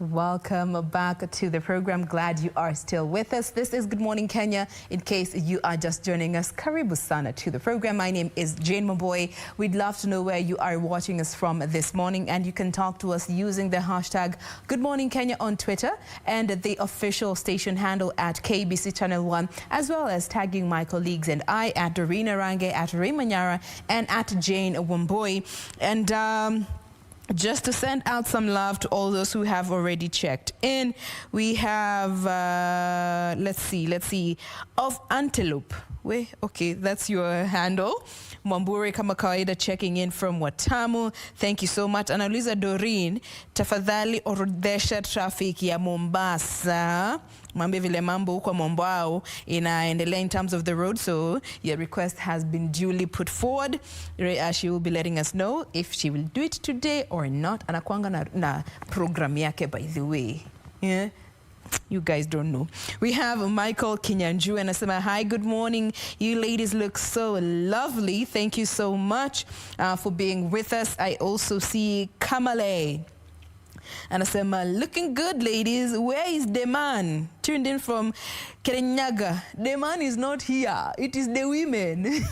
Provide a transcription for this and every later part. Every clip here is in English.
Welcome back to the program. Glad you are still with us. This is Good Morning Kenya. In case you are just joining us, karibu sana to the program. My name is Jane Maboy. We'd love to know where you are watching us from this morning, and you can talk to us using the hashtag Good Morning Kenya on Twitter and the official station handle at KBC Channel 1, as well as tagging my colleagues and I at Dorina Range, at Raymanyara, and at Jane Wamboy. And just to send out some love to all those who have already checked in, we have, let's see, of Antelope. Wait, okay, that's your handle. Mwamburi kama kawaida checking in from Watamu. Thank you so much. Anauliza Doreen, tafadhali orodhesha traffic ya Mombasa. Mwambie vile mambo huko Mombao inaendelea in terms of the road, so your request has been duly put forward. She will be letting us know if she will do it today or not. Anakuanga na program yake, by the way. Yeah. You guys don't know. We have Michael Kinyanju and Asema, hi, good morning. You ladies look so lovely. Thank you so much for being with us. I also see Kamale. And Asema, looking good, ladies. Where is the man? Tuned in from Kirinyaga. The man is not here. It is the women.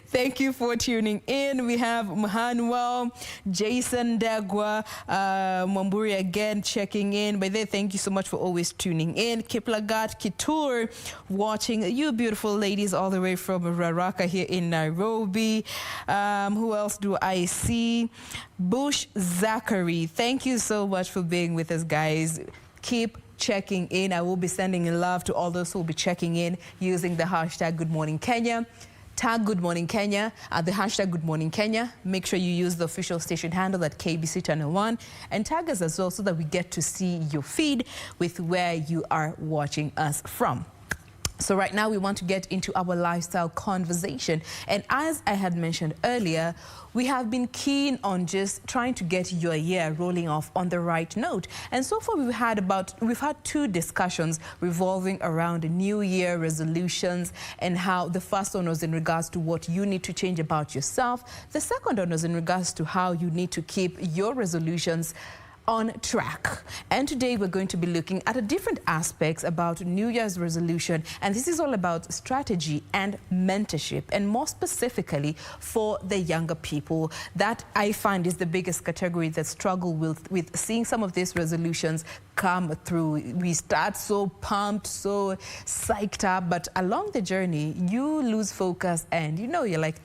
Thank you for tuning in. We have Mahanuel, Jason Dagwa, Mwamburi again checking in. By there, thank you so much for always tuning in. Kiplagat Kitur watching. You beautiful ladies all the way from Raraka here in Nairobi. Who else do I see? Bush Zachary. Thank you so much for being with us, guys. Keep checking in. I will be sending love to all those who will be checking in using the hashtag Good Morning Kenya. Tag Good Morning Kenya at the hashtag Good Morning Kenya. Make sure you use the official station handle at KBC Channel 1 and tag us as well so that we get to see your feed with where you are watching us from. So right now we want to get into our lifestyle conversation. And as I had mentioned earlier, we have been keen on just trying to get your year rolling off on the right note. And so far we've had two discussions revolving around New Year resolutions, and how the first one was in regards to what you need to change about yourself. The second one was in regards to how you need to keep your resolutions on track. And today we're going to be looking at different aspects about New Year's resolution, and this is all about strategy and mentorship, and more specifically for the younger people. That I find is the biggest category that struggle with seeing some of these resolutions come through. We start so pumped, so psyched up, but along the journey you lose focus, and you're like,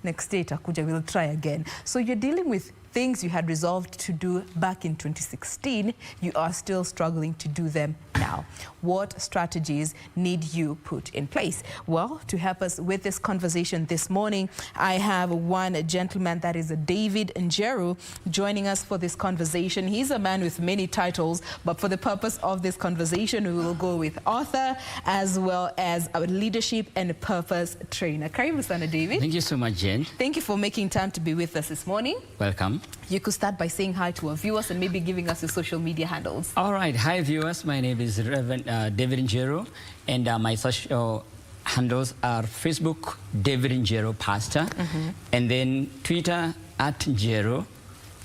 next day takuja, we'll try again. So you're dealing with things you had resolved to do back in 2016, you are still struggling to do them now. What strategies need you put in place? Well, to help us with this conversation this morning, I have one gentleman, that is David Njeru, joining us for this conversation. He's a man with many titles, but for the purpose of this conversation, we will go with author as well as a leadership and purpose trainer. Karibu sana, David. Thank you so much, Jen. Thank you for making time to be with us this morning. Welcome. You could start by saying hi to our viewers and maybe giving us your social media handles. All right. Hi, viewers. My name is Reverend David Njeru, and my social handles are Facebook, David Njeru Pastor, and then Twitter, at Njeru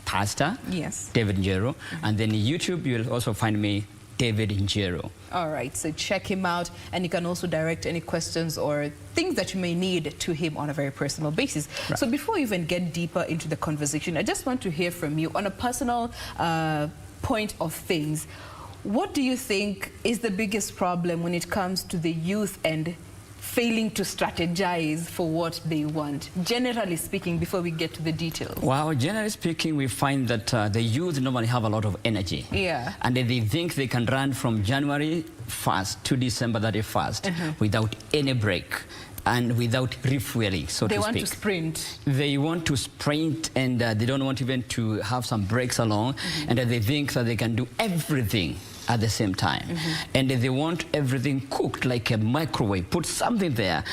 Pastor. Yes. David Njeru. And then YouTube, you'll also find me, David Njeru. All right, so check him out, and you can also direct any questions or things that you may need to him on a very personal basis. Right. So before we even get deeper into the conversation, I just want to hear from you on a personal point of things. What do you think is the biggest problem when it comes to the youth and failing to strategize for what they want, generally speaking, before we get to the details? Well, generally speaking, we find that the youth normally have a lot of energy. Yeah. And they think they can run from January 1st to December 31st without any break and without refueling, so to speak. They want to sprint. They want to sprint, and they don't want even to have some breaks along, and they think that they can do everything at the same time. And they want everything cooked like a microwave. Put something there.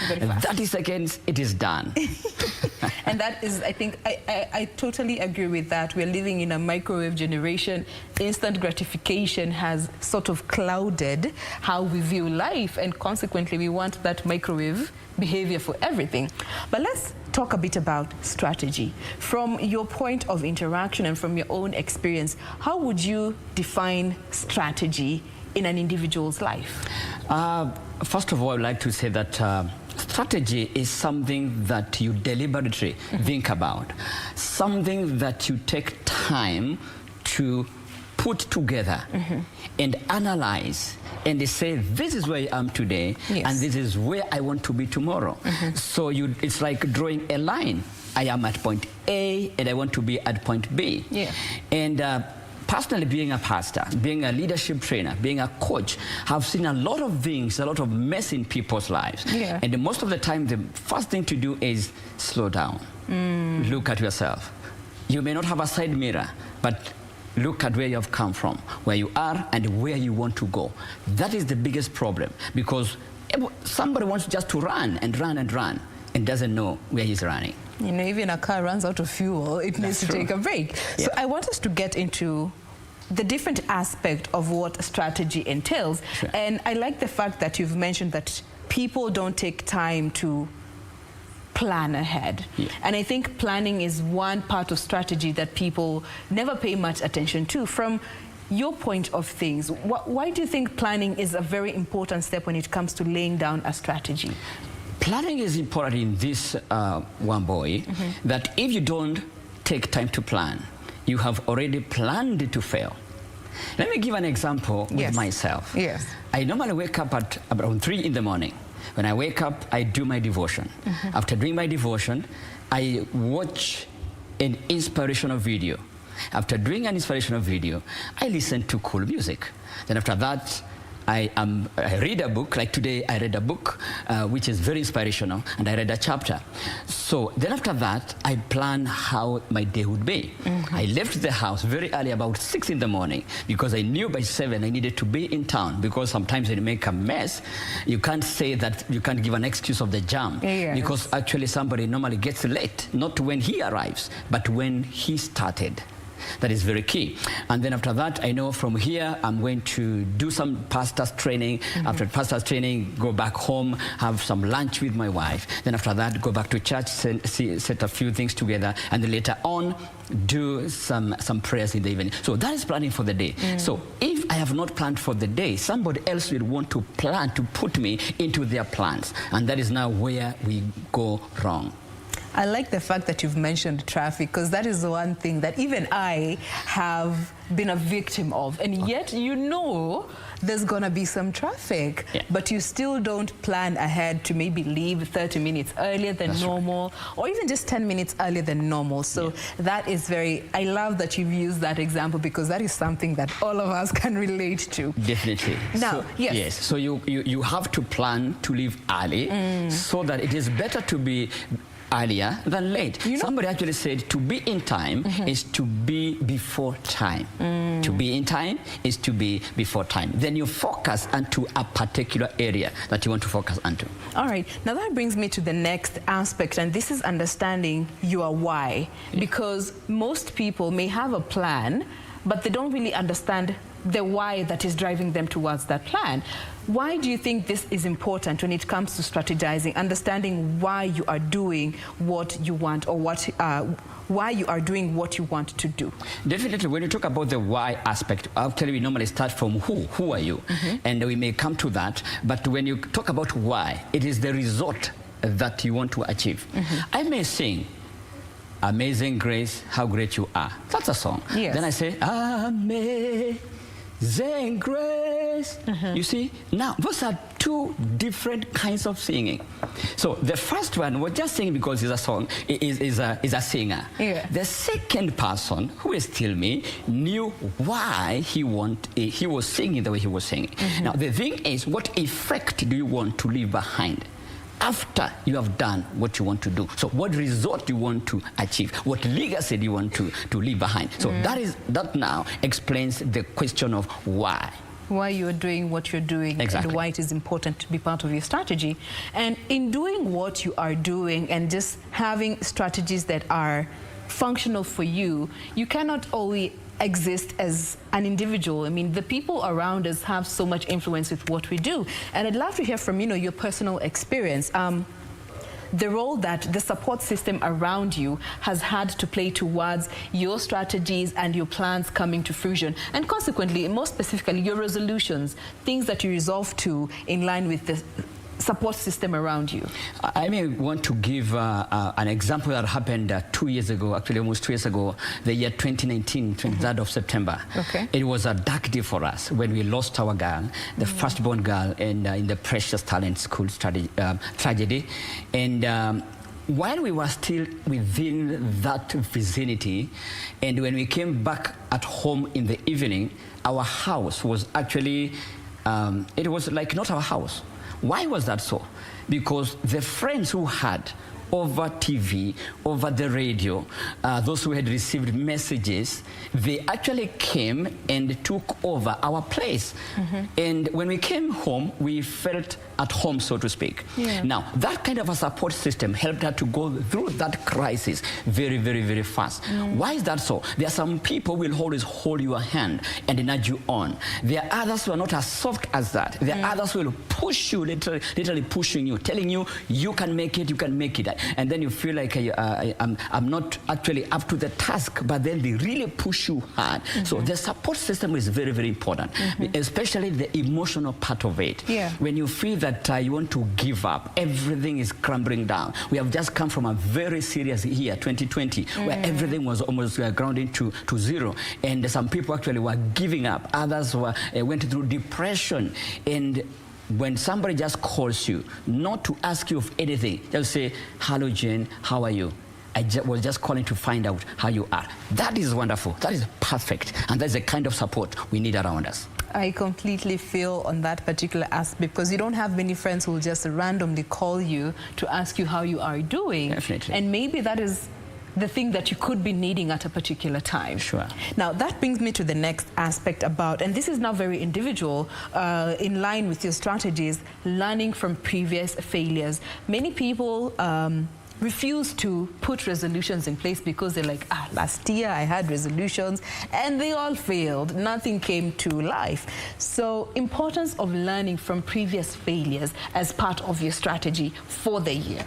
That is against, it is done. And that is, I think, I totally agree with that. We're living in a microwave generation. Instant gratification has sort of clouded how we view life, and consequently we want that microwave behavior for everything. But let's talk a bit about strategy. From your point of interaction and from your own experience, how would you define strategy in an individual's life? First of all, I'd like to say that strategy is something that you deliberately think about, something that you take time to put together and analyze and say, this is where I am today, and this is where I want to be tomorrow. So it's like drawing a line. I am at point A and I want to be at point B. And personally, being a pastor, being a leadership trainer, being a coach, I've seen a lot of things, a lot of mess in people's lives. And most of the time, the first thing to do is slow down. Look at yourself. You may not have a side mirror, but look at where you have come from, where you are, and where you want to go. That is the biggest problem, because somebody wants just to run and run and run and doesn't know where he's running. You know, even a car runs out of fuel, it needs to take a break. So I want us to get into the different aspect of what strategy entails. And I like the fact that you've mentioned that people don't take time to plan ahead. And I think planning is one part of strategy that people never pay much attention to. From your point of things, why do you think planning is a very important step when it comes to laying down a strategy? Planning is important in this one boy, that if you don't take time to plan, you have already planned to fail. Let me give an example with myself. I normally wake up at around 3 in the morning. When I wake up, I do my devotion. After doing my devotion, I watch an inspirational video. After doing an inspirational video, I listen to cool music. Then after that, I read a book. Like today, I read a book which is very inspirational, and I read a chapter. So then after that, I plan how my day would be. I left the house very early, about 6 in the morning, because I knew by 7 I needed to be in town, because sometimes when you make a mess, you can't say that, you can't give an excuse of the jam, because actually somebody normally gets late, not when he arrives, but when he started. That is very key. And then after that, I know from here, I'm going to do some pastor's training. After pastor's training, go back home, have some lunch with my wife. Then after that, go back to church, set a few things together, and then later on, do some prayers in the evening. So that is planning for the day. So if I have not planned for the day, somebody else will want to plan to put me into their plans. And that is now where we go wrong. I like the fact that you've mentioned traffic, because that is the one thing that even I have been a victim of. And yet, you know, there's going to be some traffic, but you still don't plan ahead to maybe leave 30 minutes earlier than normal, or even just 10 minutes earlier than normal. So that is I love that you've used that example, because that is something that all of us can relate to. Definitely. Now, so you have to plan to leave early, so that it is better to be earlier than late. Somebody actually said to be in time is to be before time. To be in time is to be before time. Then you focus onto a particular area that you want to focus onto. All right. Now that brings me to the next aspect, and this is understanding your why. Because most people may have a plan, but they don't really understand the why that is driving them towards that plan. Why do you think this is important when it comes to strategizing, understanding why you are doing what you want, or why you are doing what you want to do? Definitely, when you talk about the why aspect, actually we normally start from who are you? And we may come to that, but when you talk about why, it is the result that you want to achieve. I may sing Amazing Grace, how great you are. That's a song. Then I say, Amazing Grace. You see, now those are two different kinds of singing. So the first one was just singing because it's a song, is a singer. The second person, who is still me, knew why he was singing the way he was singing. Now the thing is, what effect do you want to leave behind after you have done what you want to do? So what result do you want to achieve? What legacy do you want to leave behind? So that now explains the question of why. Why you're doing what you're doing, and why it is important to be part of your strategy. And in doing what you are doing and just having strategies that are functional for you, you cannot only exist as an individual. I mean, the people around us have so much influence with what we do. And I'd love to hear from, your personal experience. the role that the support system around you has had to play towards your strategies and your plans coming to fruition, and consequently, more specifically, your resolutions, things that you resolve to in line with the support system around you. I may want to give an example that happened 2 years ago, actually almost 2 years ago, the year 2019, 23rd of September. Okay. It was a dark day for us when we lost our girl, the firstborn girl, in the Precious Talent School tragedy. And while we were still within that vicinity, and when we came back at home in the evening, our house was actually, it was like not our house. Why was that so? Because the friends who had over TV, over the radio, those who had received messages, they actually came and took over our place. And when we came home, we felt at home, so to speak. Yeah. Now, that kind of a support system helped her to go through that crisis very, very, very fast. Why is that so? There are some people who will always hold your hand and nudge you on. There are others who are not as soft as that. There are others who will push you, literally pushing you, telling you, you can make it, you can make it. And then you feel like I'm not actually up to the task, but then they really push you hard. So the support system is very, very important, especially the emotional part of it. Yeah. When you feel that you want to give up, everything is crumbling down. We have just come from a very serious year, 2020, where everything was almost grounding to zero. And some people actually were giving up. Others went through depression. And when somebody just calls you, not to ask you of anything, they'll say, hello, Jane, how are you? I was just calling to find out how you are. That is wonderful. That is perfect. And that's the kind of support we need around us. I completely feel on that particular aspect, because you don't have many friends who will just randomly call you to ask you how you are doing. Definitely. And maybe that is the thing that you could be needing at a particular time. Sure. Now, that brings me to the next aspect about, and this is now very individual, in line with your strategies, learning from previous failures. Many people refuse to put resolutions in place because they're like, last year I had resolutions and they all failed. Nothing came to life. So, importance of learning from previous failures as part of your strategy for the year.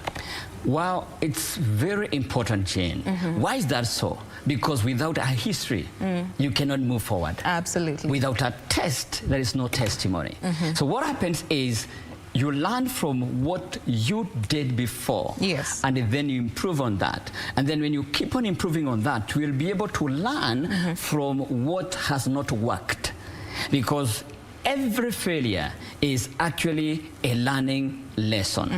Well, it's very important, Jane. Why is that so? Because without a history, you cannot move forward. Absolutely. Without a test, there is no testimony. So what happens is, you learn from what you did before. Yes. And then you improve on that. And then when you keep on improving on that, you will be able to learn from what has not worked. Because every failure is actually a learning lesson.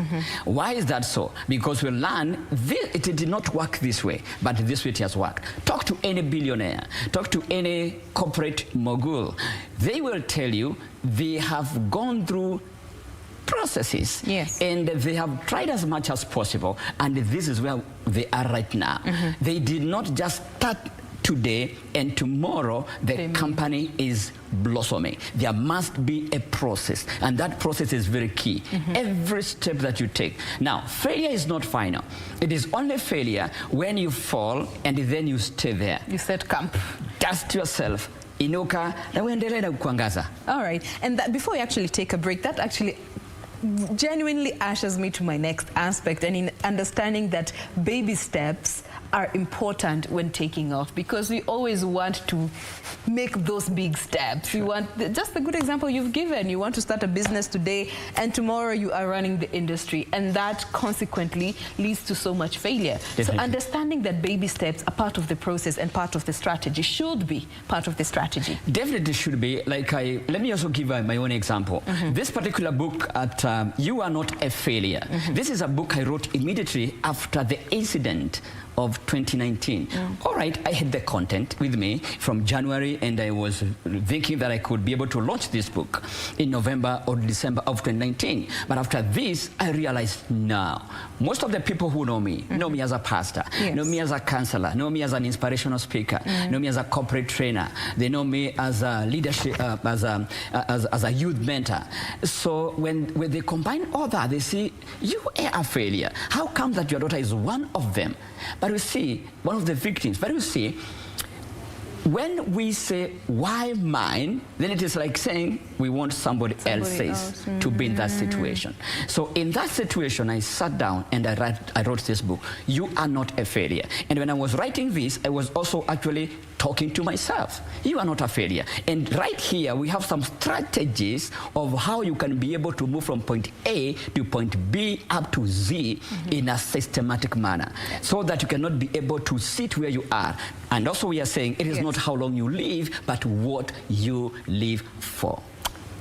Why is that so? Because we learn it did not work this way, but this way it has worked. Talk to any billionaire, talk to any corporate mogul. They will tell you they have gone through processes, and they have tried as much as possible, and this is where they are right now. They did not just start today and tomorrow the company is blossoming. There must be a process, and that process is very key. Every step that you take. Now, failure is not final. It is only failure when you fall and then you stay there. You set camp. Dust yourself. Inuka na uendelee na kuangaza. All right, and that, before we actually take a break, that actually genuinely ushers me to my next aspect, and in understanding that baby steps are important when taking off, because we always want to make those big steps. We want, just the good example you've given, you want to start a business today and tomorrow you are running the industry, and that consequently leads to so much failure. Definitely. So understanding that baby steps are part of the process and part of the strategy, should be part of the strategy. Definitely should be. Like let me also give my own example. This particular book at You Are Not a Failure. This is a book I wrote immediately after the incident of 2019. All right, I had the content with me from January, and I was thinking that I could be able to launch this book in November or December of 2019. But after this, I realized now, most of the people who know me as a pastor, know me as a counselor, know me as an inspirational speaker, know me as a corporate trainer. They know me as a leadership, as a youth mentor. So when they combine all that, they see, you are a failure. How come that your daughter is one of them? But you see, one of the victims, but you see, when we say, why mine, then it is like saying we want somebody else's to be in that situation. So in that situation, I sat down and I wrote this book, You Are Not a Failure. And when I was writing this, I was also actually talking to myself. You are not a failure. And right here, we have some strategies of how you can be able to move from point A to point B up to Z in a systematic manner, so that you cannot be able to sit where you are. And also we are saying it is not how long you live, but what you live for.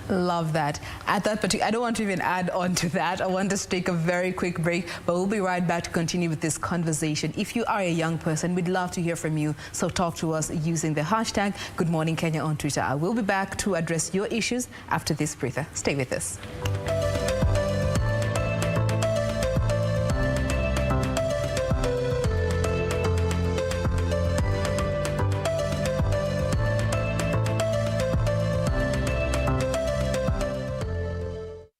Love that. At that particular, I don't want to even add on to that. I want us to take a very quick break, but we'll be right back to continue with this conversation. If you are a young person, we'd love to hear from you. So talk to us using the hashtag Good Morning Kenya on Twitter. I will be back to address your issues after this breather. Stay with us.